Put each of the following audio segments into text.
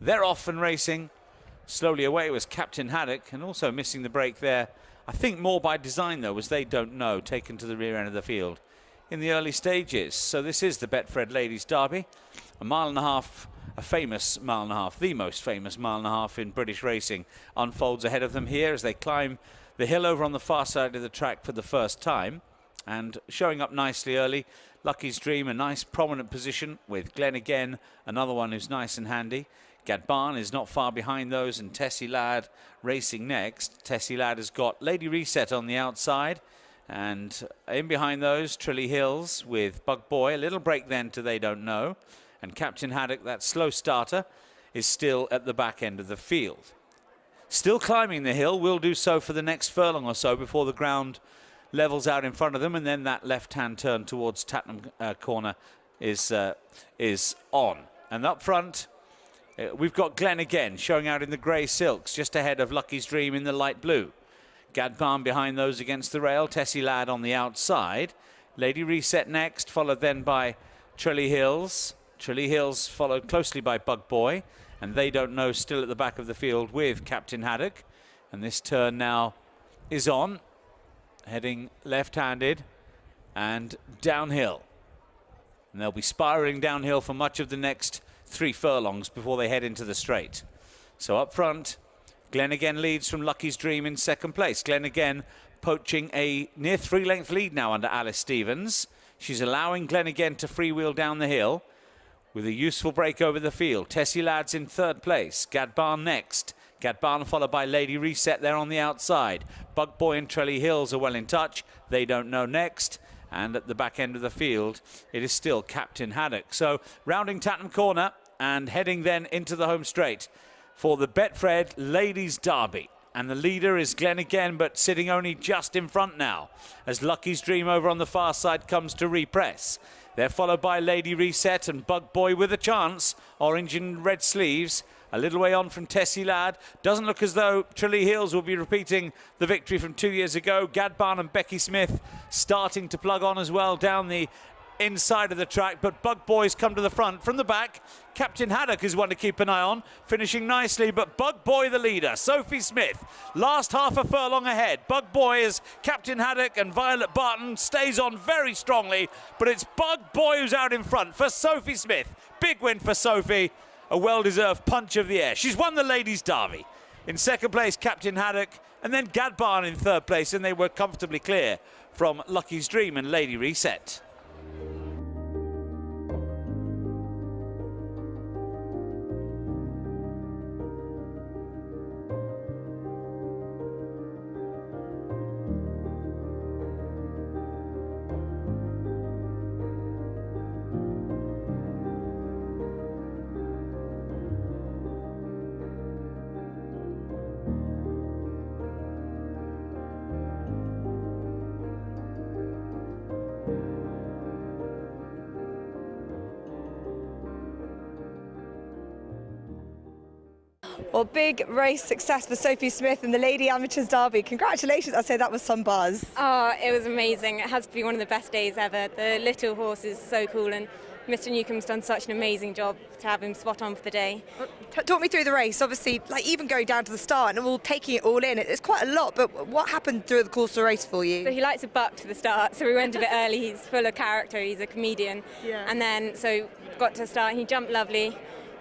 They're off and racing. Slowly away was Captain Haddock, and also missing the break there. I think more by design, though, as they don't know, taken to the rear end of the field in the early stages. So this is the Betfred Ladies Derby. A mile and a half, a famous mile and a half, the most famous mile and a half in British racing, unfolds ahead of them here as they climb the hill over on the far side of the track for the first time. And showing up nicely early, Lucky's Dream, a nice prominent position with Glen again, another one who's nice and handy. Gadbarn is not far behind those, and Tessie Ladd racing next. Tessie Ladd has got Lady Reset on the outside, and in behind those, Trilly Hills with Bug Boy. A little break then to They Don't Know, and Captain Haddock, that slow starter, is still at the back end of the field. Still climbing the hill, will do so for the next furlong or so before the ground levels out in front of them, and then that left-hand turn towards Tattenham Corner is on. And up front, we've got Glen again, showing out in the grey silks, just ahead of Lucky's Dream in the light blue. Gadbarn behind those against the rail, Tessie Ladd on the outside. Lady Reset next, followed then by Trilly Hills. Trilly Hills followed closely by Bug Boy, and They Don't Know still at the back of the field with Captain Haddock. And this turn now is on, heading left-handed and downhill. And they'll be spiralling downhill for much of the next 3 furlongs before they head into the straight. So up front, Glen again leads from Lucky's Dream in second place. Glen again poaching a near 3-length lead now under Alice Stevens. She's allowing Glen again to freewheel down the hill with a useful break over the field. Tessie Ladd's in third place. Gadbarn next. Gadbarn followed by Lady Reset there on the outside. Bug Boy and Trilly Hills are well in touch. They Don't Know next. And at the back end of the field, it is still Captain Haddock. So rounding Tattenham Corner and heading then into the home straight for the Betfred Ladies Derby. And the leader is Glen again, but sitting only just in front now as Lucky's Dream over on the far side comes to repress. They're followed by Lady Reset and Bug Boy with a chance. Orange and red sleeves. A little way on from Tessie Ladd. Doesn't look as though Trilly Hills will be repeating the victory from 2 years ago. Gadbarn and Becky Smith starting to plug on as well down the inside of the track, but Bug Boy's come to the front. From the back, Captain Haddock is one to keep an eye on, finishing nicely, but Bug Boy the leader. Sophie Smith, last half a furlong ahead. Bug Boy is Captain Haddock, and Violet Barton stays on very strongly, but it's Bug Boy who's out in front for Sophie Smith. Big win for Sophie. A well-deserved punch of the air. She's won the Ladies' Derby. In second place, Captain Haddock, and then Gadbarn in third place, and they were comfortably clear from Lucky's Dream and Lady Reset. Well, big race success for Sophie Smith in the Lady Amateurs Derby. Congratulations. I'd say that was some buzz. Oh, it was amazing. It has to be one of the best days ever. The little horse is so cool, and Mr. Newcomb's done such an amazing job to have him spot on for the day. Talk me through the race. Obviously, like even going down to the start and all taking it all in, it's quite a lot, but what happened through the course of the race for you? So he likes a buck to the start, so we went a bit early. He's full of character, he's a comedian. Yeah. And then, so got to the start, he jumped lovely.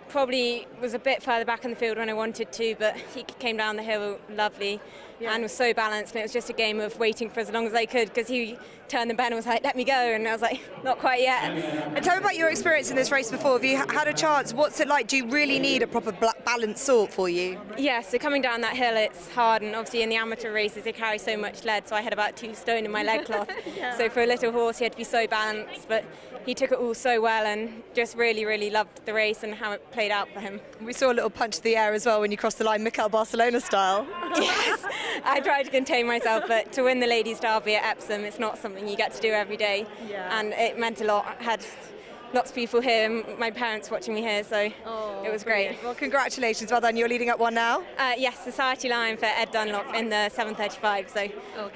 Probably was a bit further back in the field when I wanted to, but he came down the hill lovely. Yeah. And was so balanced, and it was just a game of waiting for as long as I could, because he turned the bend and was like, let me go, and I was like, not quite yet. And tell me about your experience in this race before. Have you had a chance? What's it like? Do you really need a proper balanced sort for you? Yeah, so coming down that hill, it's hard, and obviously in the amateur races they carry so much lead, so I had about 2 stone in my leg cloth. Yeah. So for a little horse he had to be so balanced, but he took it all so well and just really, really loved the race and how it played out for him. We saw a little punch to the air as well when you crossed the line, Mikel Barcelona style. Yes, I tried to contain myself, but to win the Ladies' Derby at Epsom, it's not something you get to do every day. Yeah. And it meant a lot. I had lots of people here, my parents watching me here, so it was great. Well, congratulations, well done. You're leading up one now? Yes, Society Line for Ed Dunlop in the 7:35, so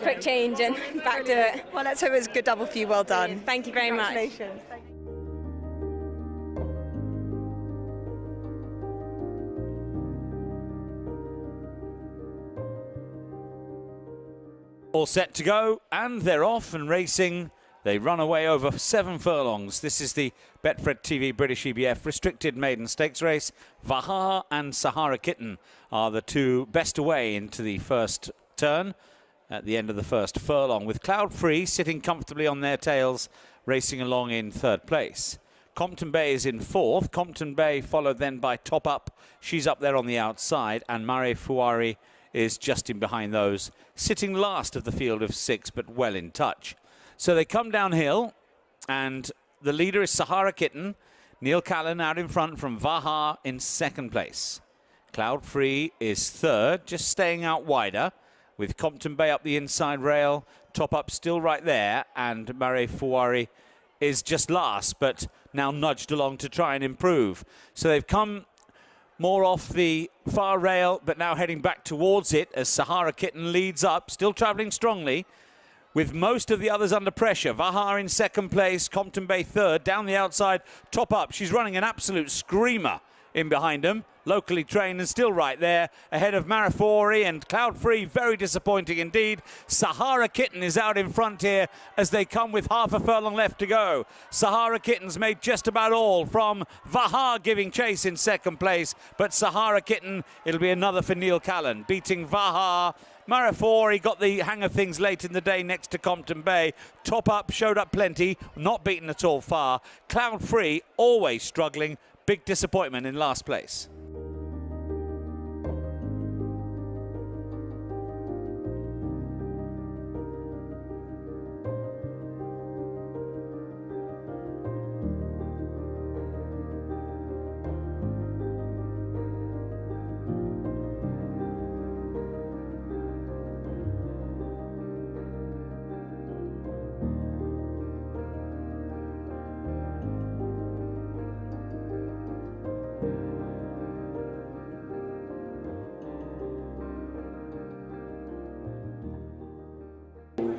quick change and back to it. Well, let's hope it's a good double for you. Well done. Brilliant. Thank you very much. Congratulations. Thank you. All set to go, and they're off and racing. They run away over 7 furlongs. This is the Betfred TV British EBF Restricted Maiden Stakes race. Vahaha and Sahara Kitten are the two best away into the first turn at the end of the first furlong, with Cloud Free sitting comfortably on their tails, racing along in 3rd place. Compton Bay is in 4th. Compton Bay followed then by Top Up. She's up there on the outside, and Mare Fouari is just in behind those, sitting last of the field of 6, but well in touch. So they come downhill, and the leader is Sahara Kitten. Neil Callan out in front from Vaha in 2nd place. Cloud Free is 3rd, just staying out wider, with Compton Bay up the inside rail. Top Up still right there, and Mare Fouari is just last, but now nudged along to try and improve. So they've come more off the far rail, but now heading back towards it as Sahara Kitten leads up, still travelling strongly, with most of the others under pressure. Vaha in 2nd place, Compton Bay 3rd, down the outside, Top Up. She's running an absolute screamer in behind them, locally trained and still right there, ahead of Marafori and Cloud Free. Very disappointing indeed. Sahara Kitten is out in front here as they come with half a furlong left to go. Sahara Kitten's made just about all from Vaha giving chase in 2nd place, but Sahara Kitten, it'll be another for Neil Callan, beating Vaha. Marafori got the hang of things late in the day next to Compton Bay. Top Up showed up plenty, not beaten at all far. Cloud Free always struggling. Big disappointment in last place.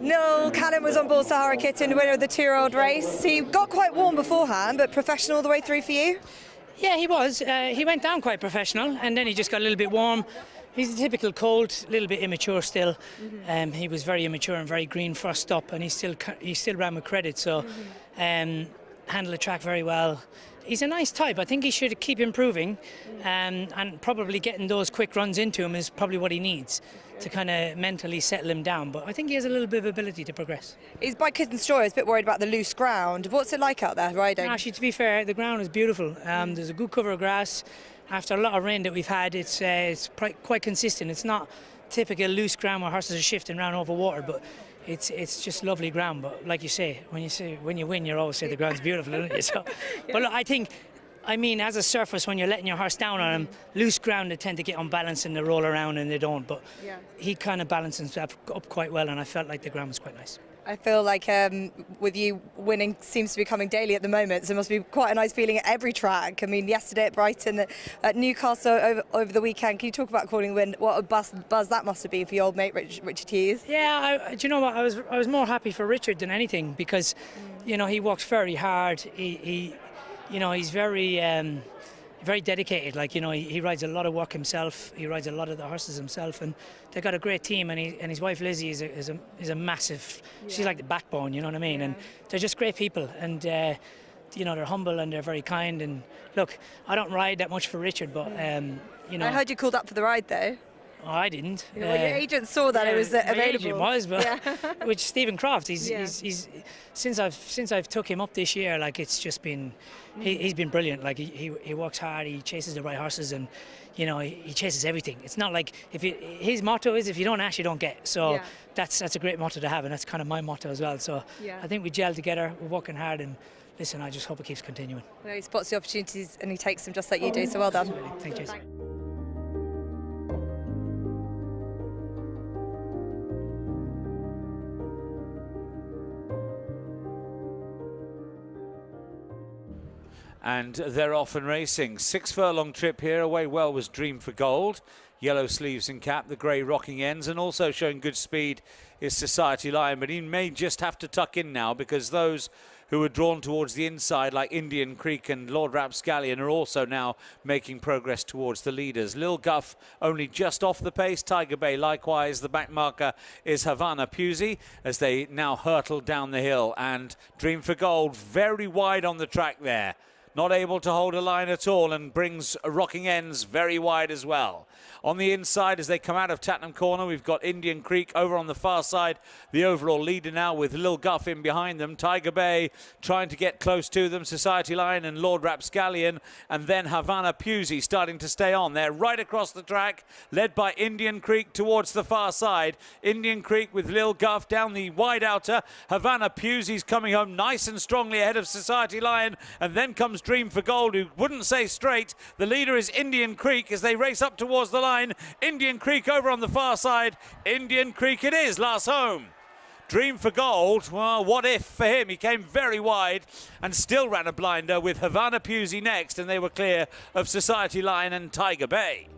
Neil Callan was on board Sahara Kitten, winner of the 2-year-old race. He got quite warm beforehand, but professional all the way through for you? Yeah, he was. He went down quite professional, and then he just got a little bit warm. He's a typical colt, a little bit immature still. He was very immature and very green first up, and he still ran with credit, so handled the track very well. He's a nice type. I think he should keep improving, and probably getting those quick runs into him is probably what he needs to kind of mentally settle him down. But I think he has a little bit of ability to progress. He's by Kitten's Joy, he's a bit worried about the loose ground. What's it like out there riding? Actually, to be fair, the ground is beautiful. There's a good cover of grass. After a lot of rain that we've had, it's quite consistent. It's not typical loose ground where horses are shifting around over water, but it's just lovely ground. But like you say, when you win, you always say the ground's beautiful, isn't it? So, yeah. But look, I mean, as a surface, when you're letting your horse down on him, loose ground, they tend to get unbalanced and they roll around, and they don't. But he kind of balanced himself up quite well, and I felt like the ground was quite nice. I feel like with you winning seems to be coming daily at the moment, so it must be quite a nice feeling at every track. I mean, yesterday at Brighton, at Newcastle over the weekend. Can you talk about calling win? What a buzz that must have been for your old mate Richard Hughes? Yeah, do you know what? I was more happy for Richard than anything, because you know, he works very hard. He's very dedicated. Like, you know, he rides a lot of work himself. He rides a lot of the horses himself, and they've got a great team. And his wife Lizzie is a massive. She's like the backbone. You know what I mean? And they're just great people. And you know, they're humble and they're very kind. And look, I don't ride that much for Richard, but you know. I heard you called up for the ride though. Oh, I didn't. Well, your agent saw that it was available. My agent was, but which Stephen Croft. He's since I've took him up this year, like, it's just been he's been brilliant. Like, he works hard, he chases the right horses, and you know, he chases everything. It's not like his motto is, if you don't ask, you don't get. So that's a great motto to have, and that's kind of my motto as well. So I think we gel together. We're working hard, and listen, I just hope it keeps continuing. Well, he spots the opportunities and he takes them just like you do. So well done. Thank you. And they're off and racing. 6 furlong trip here. Away well was Dream for Gold. Yellow sleeves and cap, the grey rocking ends, and also showing good speed is Society Lion. But he may just have to tuck in now, because those who are drawn towards the inside, like Indian Creek and Lord Rapscallion, are also now making progress towards the leaders. Lil Guff only just off the pace. Tiger Bay likewise. The back marker is Havana Pusey as they now hurtle down the hill. And Dream for Gold very wide on the track there. Not able to hold a line at all and brings Rocking Ends very wide as well. On the inside, as they come out of Tattenham Corner, we've got Indian Creek over on the far side. The overall leader now with Lil Guff in behind them. Tiger Bay trying to get close to them. Society Line and Lord Rapscallion. And then Havana Pusey starting to stay on. They're right across the track, led by Indian Creek towards the far side. Indian Creek with Lil Guff down the wide outer. Havana Pusey's coming home nice and strongly ahead of Society Lion. And then comes Dream for Gold, who wouldn't say straight. The leader is Indian Creek as they race up towards the line. Indian Creek over on the far side. Indian Creek it is, last home. Dream for Gold, well, what if for him? He came very wide and still ran a blinder with Havana Pusey next, and they were clear of Society Line and Tiger Bay.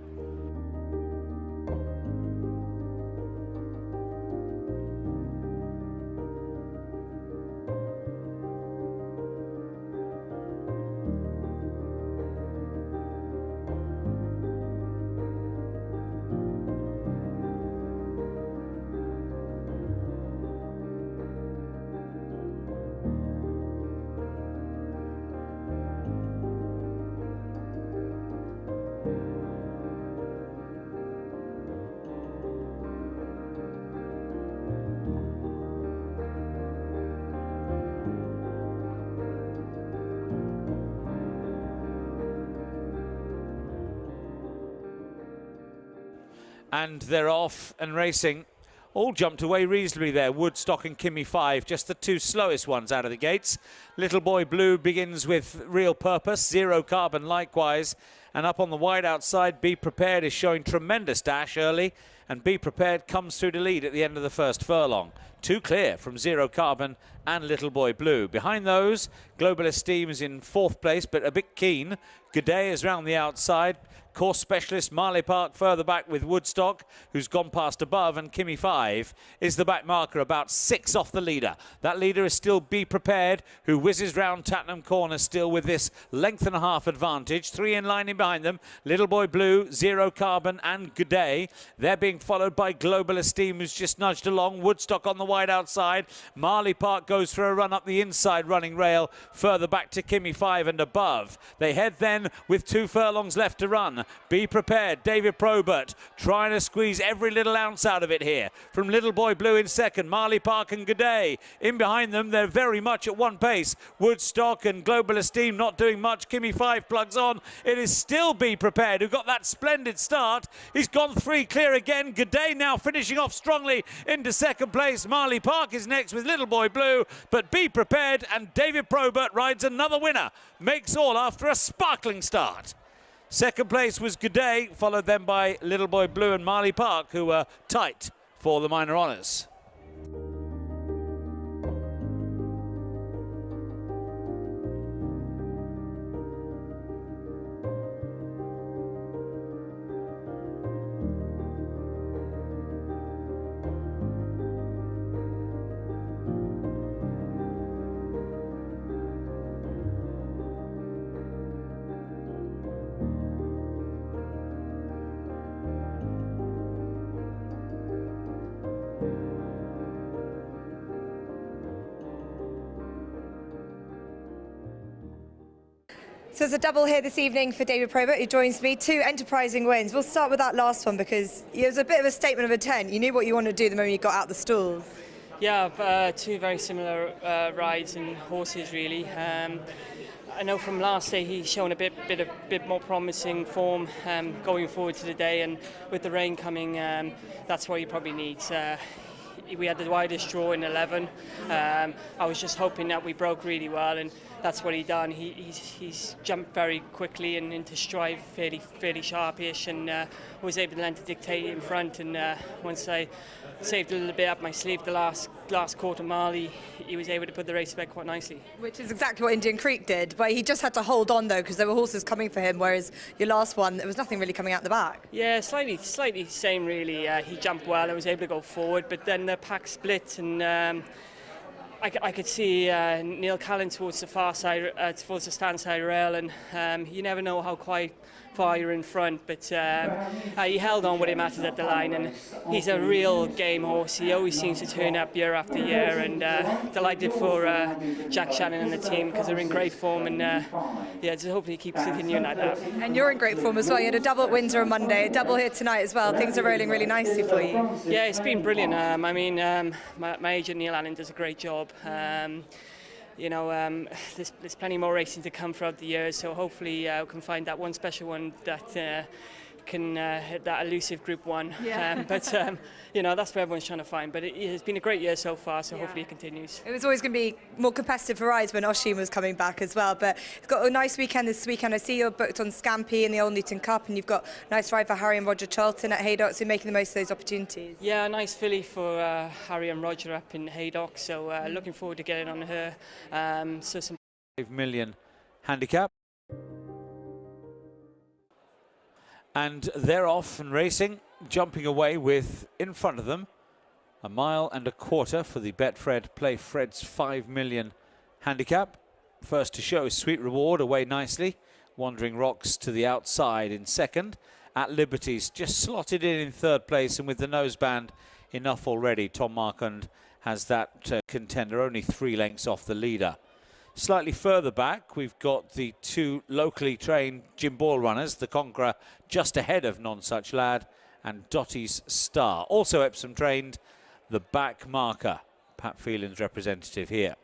And they're off and racing. All jumped away reasonably there. Woodstock and Kimmy 5, just the two slowest ones out of the gates. Little Boy Blue begins with Real Purpose. Zero Carbon likewise. And up on the wide outside, Be Prepared is showing tremendous dash early. And Be Prepared comes through to lead at the end of the first furlong. Two clear from Zero Carbon and Little Boy Blue. Behind those, Global Esteem is in fourth place, but a bit keen. G'day is round the outside. Course specialist Marley Park further back with Woodstock, who's gone past above, and Kimmy 5 is the back marker, about 6 off the leader. That leader is still Be Prepared, who whizzes round Tattenham Corner still with this length and a half advantage. 3 in line in behind them, Little Boy Blue, Zero Carbon and G'day. They're being followed by Global Esteem, who's just nudged along. Woodstock on the wide outside. Marley Park goes for a run up the inside running rail, further back to Kimmy 5 and above. They head then with 2 furlongs left to run. Be Prepared, David Probert trying to squeeze every little ounce out of it here. From Little Boy Blue in second, Marley Park and G'day. In behind them, they're very much at one pace. Woodstock and Global Esteem not doing much. Kimmy 5 plugs on. It is still Be Prepared, who got that splendid start. He's gone 3 clear again. G'day now finishing off strongly into second place. Marley Park is next with Little Boy Blue, but Be Prepared and David Probert rides another winner. Makes all after a sparkling start. Second place was G'day, followed then by Little Boy Blue and Marley Park, who were tight for the minor honours. So it's a double here this evening for David Probert, who joins me. 2 enterprising wins. We'll start with that last one because it was a bit of a statement of intent. You knew what you wanted to do the moment you got out the stalls. Yeah, 2 very similar rides and horses, really. I know from last day he's shown a bit more promising form going forward to the day, and with the rain coming, that's what he probably needs. We had the widest draw in 11. I was just hoping that we broke really well, and that's what he done. He's jumped very quickly and into stride, fairly sharpish, and was able then to dictate in front. And once I saved a little bit up my sleeve the last quarter mile, he was able to put the race back quite nicely. Which is exactly what Indian Creek did, but he just had to hold on though because there were horses coming for him, whereas your last one, there was nothing really coming out the back. Yeah, slightly same really. He jumped well and was able to go forward, but then the pack split, and I could see Neil Callan towards the far side, towards the stand side rail, and you never know how far you're in front, but he held on when it mattered at the line, and he's a real game horse. He always seems to turn up year after year, and delighted for Jack Shannon and the team because they're in great form, and yeah, just hopefully he keeps continuing like that. And you're in great form as well. You had a double at Windsor on Monday, a double here tonight as well. Things are rolling really nicely for you. Yeah, it's been brilliant. I mean, my agent Neil Allen does a great job. You know, there's plenty more racing to come throughout the year, so hopefully we can find that one special one that can hit that elusive Group 1. Yeah. But you know, that's what everyone's trying to find. But it's been a great year so far, so yeah, hopefully it continues. It was always going to be more competitive for rides when Oshin was coming back as well, but you've got a nice weekend this weekend. I see you're booked on Scampi in the Old Newton Cup, and you've got a nice ride for Harry and Roger Charlton at Haydock, so making the most of those opportunities. Yeah, a nice filly for Harry and Roger up in Haydock, so looking forward to getting on her. So some 5 million handicap. And they're off and racing, jumping away with, in front of them, 1.25 miles for the Betfred Play Fred's 5 million handicap. First to show is Sweet Reward, away nicely. Wandering Rocks to the outside in second. At Liberty's just slotted in third place, and with the noseband enough already, Tom Markand has that contender only 3 lengths off the leader. Slightly further back, we've got the 2 locally trained Jim Ball runners, the Conqueror just ahead of Non Such Lad and Dottie's Star. Also Epsom trained, the back marker, Pat Phelan's representative here.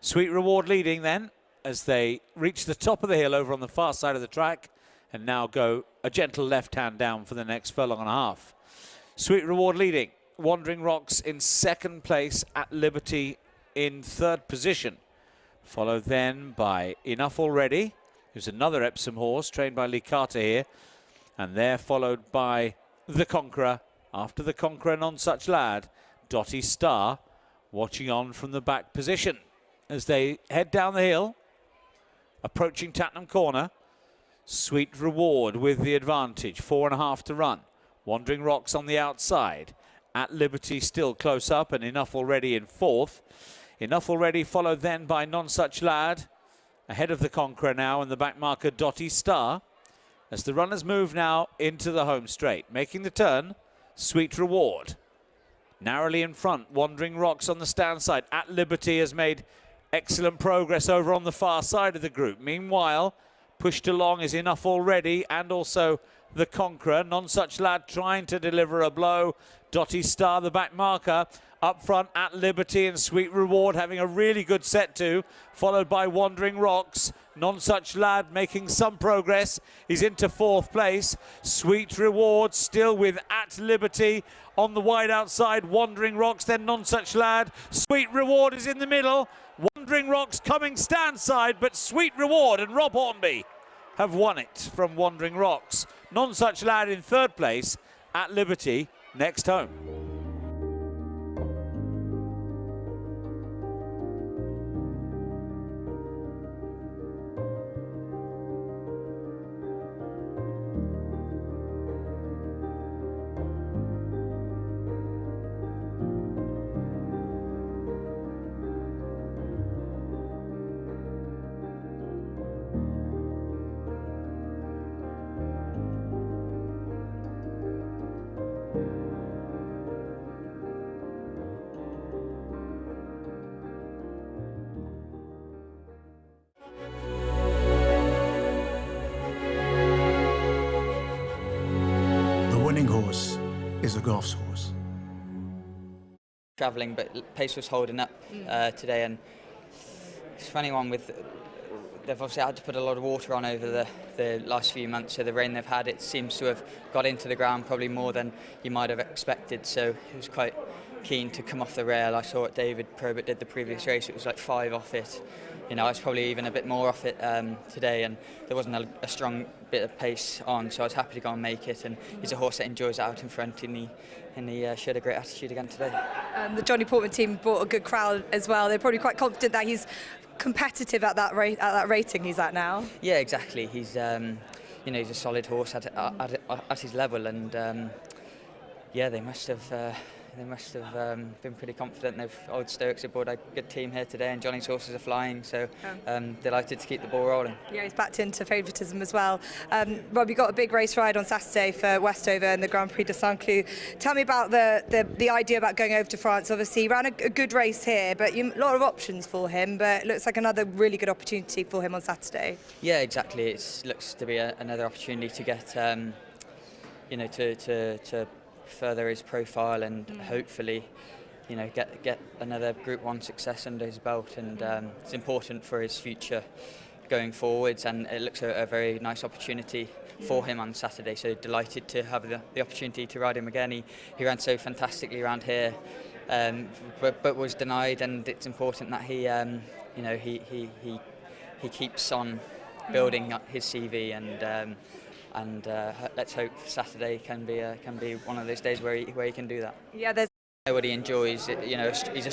Sweet Reward leading then as they reach the top of the hill over on the far side of the track and now go a gentle left hand down for the next furlong and a half. Sweet Reward leading, Wandering Rocks in second place, At Liberty in third position. Followed then by Enough Already, who's another Epsom horse trained by Lee Carter here. And they're followed by the Conqueror. After the Conqueror, Non Such Lad, Dottie Star, watching on from the back position as they head down the hill, approaching Tattenham Corner. Sweet Reward with the advantage, 4.5 to run. Wandering Rocks on the outside. At Liberty still close up, and Enough Already in fourth. Enough Already followed then by Non Such Lad, ahead of the Conqueror now, and the back marker Dottie Star. As the runners move now into the home straight, making the turn, Sweet Reward. Narrowly in front, Wandering Rocks on the stand side. At Liberty has made excellent progress over on the far side of the group. Meanwhile, pushed along is Enough Already and also the Conqueror. Non Such Lad trying to deliver a blow. Dottie Star, the back marker. Up front, At Liberty and Sweet Reward having a really good set to, followed by Wandering Rocks. Non Such Lad making some progress. He's into fourth place. Sweet Reward still with At Liberty on the wide outside. Wandering Rocks, then Non Such Lad. Sweet Reward is in the middle. Wandering Rocks coming stand side, but Sweet Reward and Rob Hornby have won it from Wandering Rocks. Non Such Lad in third place. At Liberty next home. Is a golf horse. Travelling, but pace was holding up today, and it's a funny one with they've obviously had to put a lot of water on over the last few months, so the rain they've had, it seems to have got into the ground probably more than you might have expected, so he was quite keen to come off the rail. I saw what David Probert did the previous race, it was like 5 off it. You know, I was probably even a bit more off it today, and there wasn't a strong bit of pace on, so I was happy to go and make it. And he's a horse that enjoys out in front, and he showed a great attitude again today. The Johnny Portman team brought a good crowd as well. They're probably quite confident that he's competitive at that rating he's at now. Yeah, exactly. He's you know, he's a solid horse at his level, and yeah, they must have they must have been pretty confident. Old Stoics have brought a good team here today, and Johnny's horses are flying, so delighted to keep the ball rolling. Yeah, he's backed into favouritism as well. Rob, you got a big race ride on Saturday for Westover and the Grand Prix de Saint-Cloud. Tell me about the idea about going over to France. Obviously, he ran a good race here, but a lot of options for him, but it looks like another really good opportunity for him on Saturday. Yeah, exactly. It looks to be another opportunity to get, to further his profile and hopefully, get another Group 1 success under his belt, and it's important for his future going forwards, and it looks a very nice opportunity for him on Saturday. So delighted to have the opportunity to ride him again. He ran so fantastically around here, but was denied, and it's important that he keeps on building up his CV, and let's hope Saturday can be one of those days where he can do that. Yeah, there's What he enjoys, he's a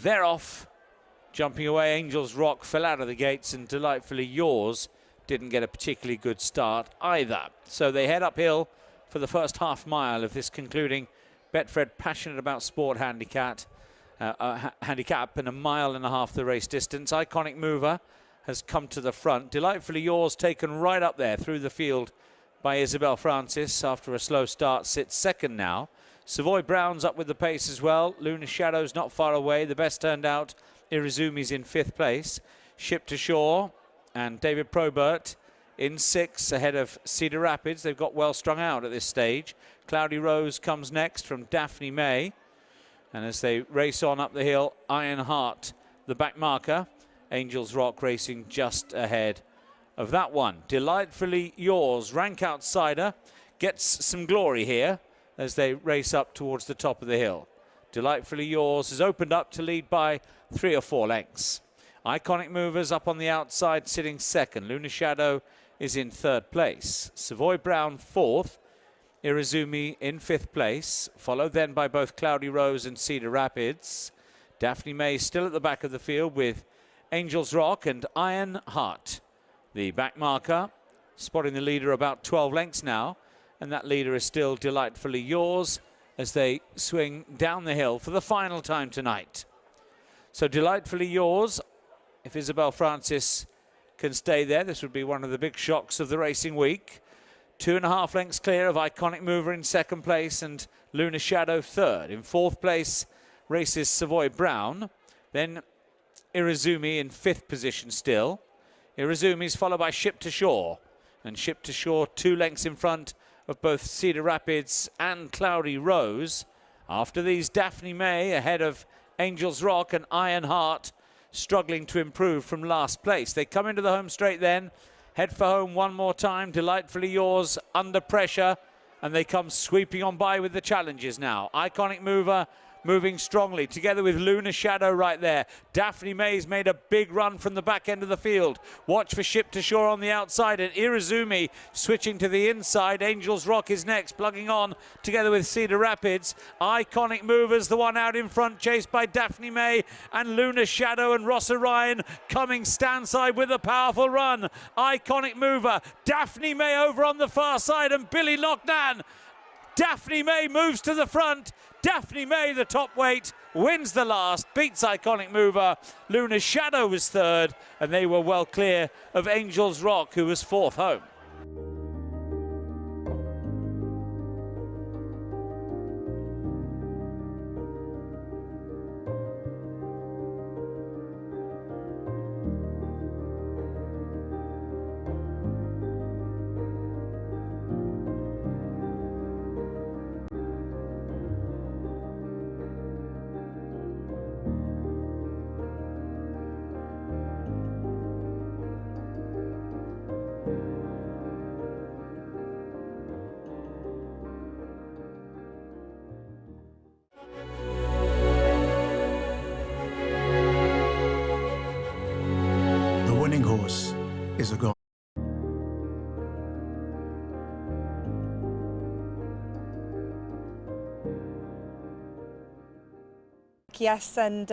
They're off. Jumping away, Angels Rock fell out of the gates, and Delightfully Yours didn't get a particularly good start either. So they head uphill for the first half mile of this concluding Betfred Passionate About Sport handicap, and 1.5 miles the race distance. Iconic Mover has come to the front. Delightfully Yours taken right up there through the field by Isabel Francis after a slow start, sits second now. Savoy Brown's up with the pace as well. Luna Shadow's not far away. The best turned out, Irizumi's in 5th place. Ship to Shore and David Probert in 6th ahead of Cedar Rapids. They've got well strung out at this stage. Cloudy Rose comes next from Daphne May. And as they race on up the hill, Iron Heart, the back marker. Angels Rock racing just ahead of that one. Delightfully Yours, rank outsider, gets some glory here as they race up towards the top of the hill. Delightfully Yours has opened up to lead by 3 or 4 lengths. Iconic Movers up on the outside, sitting second. Luna Shadow is in 3rd place. Savoy Brown 4th. Irizumi in 5th place, followed then by both Cloudy Rose and Cedar Rapids. Daphne May still at the back of the field with Angels Rock and Iron Heart. The back marker spotting the leader about 12 lengths now, and that leader is still Delightfully Yours as they swing down the hill for the final time tonight. So Delightfully Yours, if Isabel Francis can stay there, this would be one of the big shocks of the racing week. 2.5 lengths clear of Iconic Mover in 2nd place and Luna Shadow 3rd. In 4th place races Savoy Brown, then Irizumi in 5th position still. Irizumi's followed by Ship to Shore, and Ship to Shore 2 lengths in front of both Cedar Rapids and Cloudy Rose. After these, Daphne May ahead of Angels Rock and Iron Heart, struggling to improve from last place. They come into the home straight then, head for home one more time. Delightfully Yours under pressure, and they come sweeping on by with the challenges now. Iconic Mover moving strongly together with Luna Shadow right there. Daphne May's made a big run from the back end of the field. Watch for Ship to Shore on the outside, and Irizumi switching to the inside. Angels Rock is next, plugging on together with Cedar Rapids. Iconic Movers the one out in front, chased by Daphne May and Luna Shadow, and Ross Orion coming standside with a powerful run. Iconic Mover, Daphne May over on the far side, and Billy Loughnane. Daphne May moves to the front. Daphne May, the top weight, wins the last, beats Iconic Mover. Luna Shadow was 3rd, and they were well clear of Angels Rock, who was 4th home. The winning horse is a goal. Yes, and